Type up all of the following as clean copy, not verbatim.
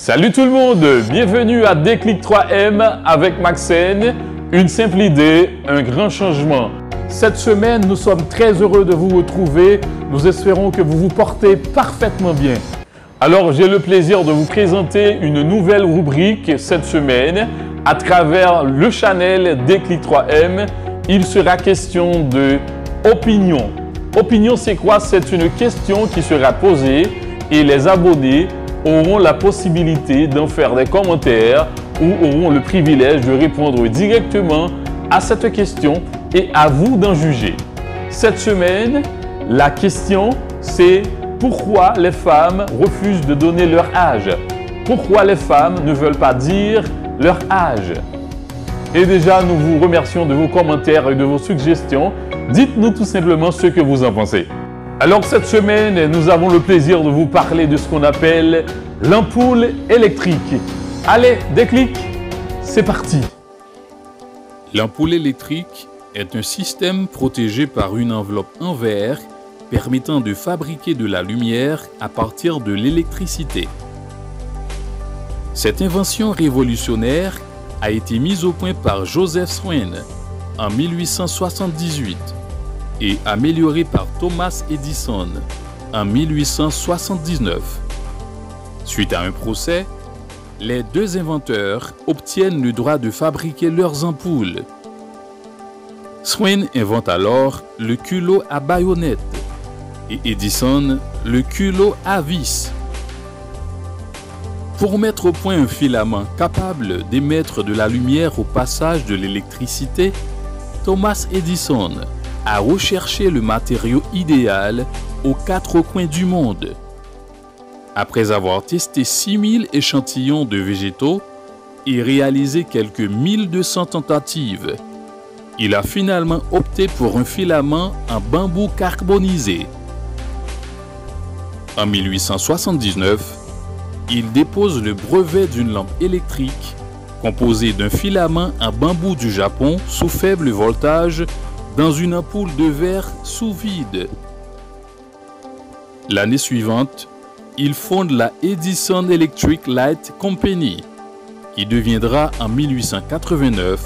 Salut tout le monde, bienvenue à Déclic 3M avec Maxène. Une simple idée, un grand changement. Cette semaine, nous sommes très heureux de vous retrouver. Nous espérons que vous vous portez parfaitement bien. Alors, j'ai le plaisir de vous présenter une nouvelle rubrique cette semaine à travers le channel Déclic 3M. Il sera question de opinion. Opinion, c'est quoi? C'est une question qui sera posée et les abonnés auront la possibilité d'en faire des commentaires ou auront le privilège de répondre directement à cette question et à vous d'en juger. Cette semaine, la question, c'est pourquoi les femmes refusent de donner leur âge? Pourquoi les femmes ne veulent pas dire leur âge? Et déjà, nous vous remercions de vos commentaires et de vos suggestions. Dites-nous tout simplement ce que vous en pensez. Alors cette semaine, nous avons le plaisir de vous parler de ce qu'on appelle l'ampoule électrique. Allez, Déclic, c'est parti. L'ampoule électrique est un système protégé par une enveloppe en verre permettant de fabriquer de la lumière à partir de l'électricité. Cette invention révolutionnaire a été mise au point par Joseph Swain en 1878 et améliorée par Thomas Edison en 1879. Suite à un procès, les deux inventeurs obtiennent le droit de fabriquer leurs ampoules. Swain invente alors le culot à baïonnette et Edison le culot à vis. Pour mettre au point un filament capable d'émettre de la lumière au passage de l'électricité, Thomas Edison a recherché le matériau idéal aux quatre coins du monde. Après avoir testé 6000 échantillons de végétaux et réalisé quelques 1200 tentatives, il a finalement opté pour un filament en bambou carbonisé. En 1879, il dépose le brevet d'une lampe électrique composée d'un filament en bambou du Japon sous faible voltage dans une ampoule de verre sous vide. L'année suivante, il fonde la Edison Electric Light Company, qui deviendra en 1889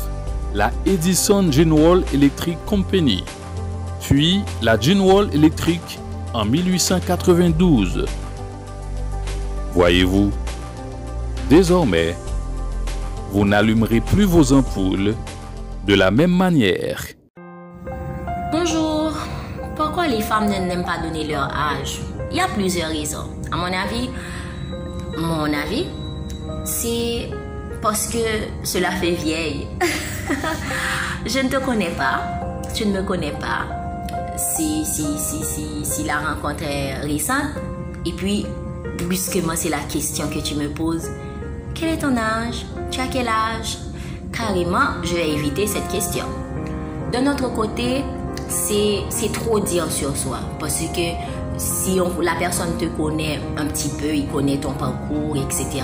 la Edison General Electric Company, puis la General Electric en 1892. Voyez-vous, désormais, vous n'allumerez plus vos ampoules de la même manière. Bonjour. Pourquoi les femmes n'aiment pas donner leur âge? Il y a plusieurs raisons. À mon avis, c'est parce que cela fait vieille. Je ne te connais pas, tu ne me connais pas. Si la rencontre est récente, et puis brusquement c'est la question que tu me poses. Quel est ton âge? Tu as quel âge? Carrément, je vais éviter cette question. De notre côté, c'est trop dire sur soi, parce que si la personne te connaît un petit peu, il connaît ton parcours, etc.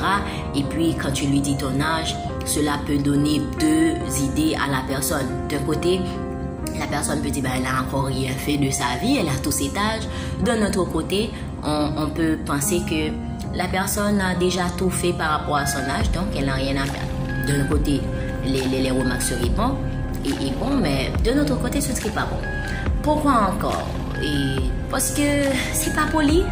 Et puis quand tu lui dis ton âge, cela peut donner deux idées à la personne. D'un côté, la personne peut dire elle n'a encore rien fait de sa vie, elle a tout cet âge. D'un autre côté, on peut penser que la personne a déjà tout fait par rapport à son âge, donc elle n'a rien à perdre. D'un côté, les remarques seraient bonnes et bon, mais de notre côté, ce ne serait pas bon. Pourquoi encore? Parce que c'est pas poli.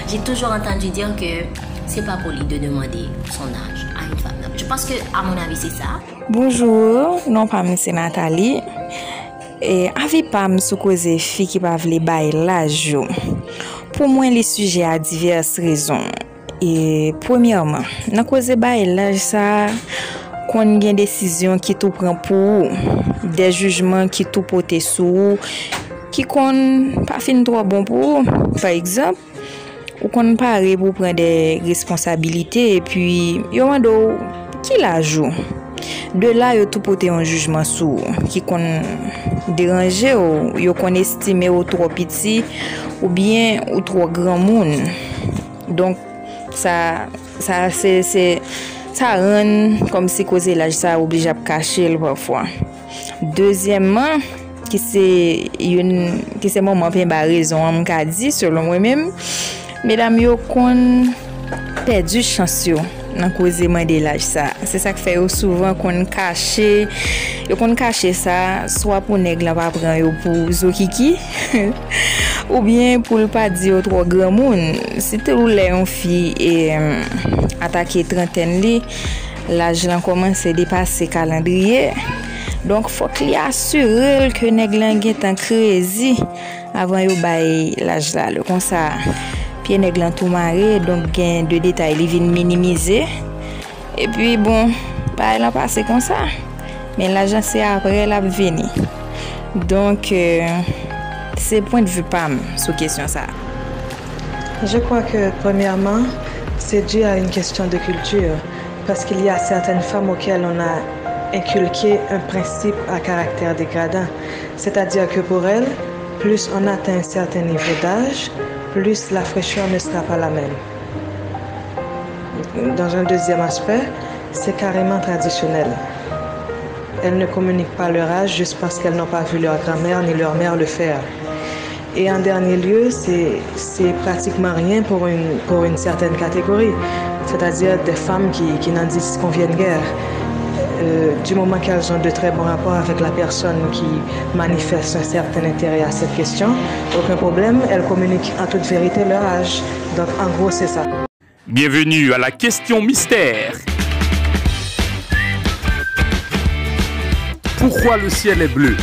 J'ai toujours entendu dire que c'est pas poli de demander son âge à une femme. Je pense que, à mon avis, c'est ça. Bonjour, non pas c'est Nathalie. Et avec pas sous cause filles qui peuvent les bailler l'âge. Pour moi, les sujets à diverses raisons. Et premièrement, dans cause bailler l'âge ça, qu'on a une décision qui tout prend pour des jugements qui tout portent sous qui qu'on pas fin trop bon pour par exemple ou qu'on paré pour prendre des responsabilités et puis yo mando qui la joue de là yo tout porter un jugement sur qui qu'on déranger ou yo qu'on estimer ou trop petit ou bien ou trop grand monde. Donc ça c'est ça rend comme si causer l'âge ça oblige à cacher parfois. Deuxièmement, qui c'est moment bien raison on m'a dit selon moi même mesdames yo kon perdu chance yo dans cause demander l'âge ça. C'est ça qui fait souvent qu'on cache ça soit pour nèg la pas prendre yo pour zokiki ou bien pour pas dire trop grand monde. Si tu les une fille et attaquer trentaine li, l'âge là commence à dépasser calendrier. Donc faut qu'il assure que nèg la gen tan crazy avant yo bay l'âge là comme ça. Puis nèg lan tout maré donc gain de détails li vinn minimiser et puis bon bah la passé comme ça mais l'argent c'est après la venir donc c'est point de vue pam sur question ça. Je crois que premièrement c'est dû à une question de culture parce qu'il y a certaines femmes auxquelles on a inculqué un principe à caractère dégradant, c'est-à-dire que pour elles plus on atteint un certain niveau d'âge, plus la fraîcheur ne sera pas la même. Dans un deuxième aspect, c'est carrément traditionnel. Elles ne communiquent pas leur âge juste parce qu'elles n'ont pas vu leur grand-mère ni leur mère le faire. Et en dernier lieu, c'est pratiquement rien pour une certaine catégorie, c'est-à-dire des femmes qui n'en disent qu'on vienne guère. Du moment qu'elles ont de très bons rapports avec la personne qui manifeste un certain intérêt à cette question, aucun problème, elles communiquent en toute vérité leur âge. Donc en gros, c'est ça. Bienvenue à la question mystère. Pourquoi le ciel est bleu?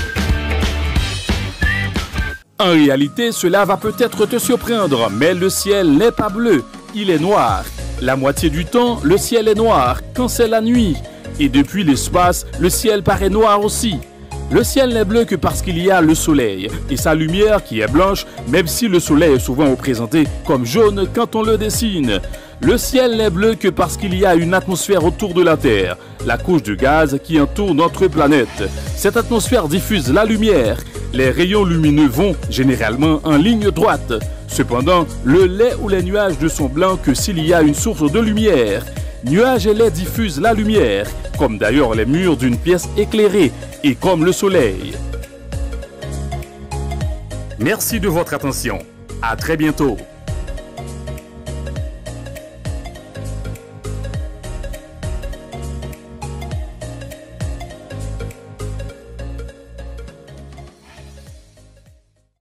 En réalité, cela va peut-être te surprendre, mais le ciel n'est pas bleu, il est noir. La moitié du temps, le ciel est noir quand c'est la nuit. Et depuis l'espace, le ciel paraît noir aussi. Le ciel n'est bleu que parce qu'il y a le soleil et sa lumière qui est blanche, même si le soleil est souvent représenté comme jaune quand on le dessine. Le ciel n'est bleu que parce qu'il y a une atmosphère autour de la Terre, la couche de gaz qui entoure notre planète. Cette atmosphère diffuse la lumière. Les rayons lumineux vont généralement en ligne droite. Cependant, le lait ou les nuages ne sont blancs que s'il y a une source de lumière. Nuages et lait diffusent la lumière, comme d'ailleurs les murs d'une pièce éclairée et comme le soleil. Merci de votre attention. À très bientôt.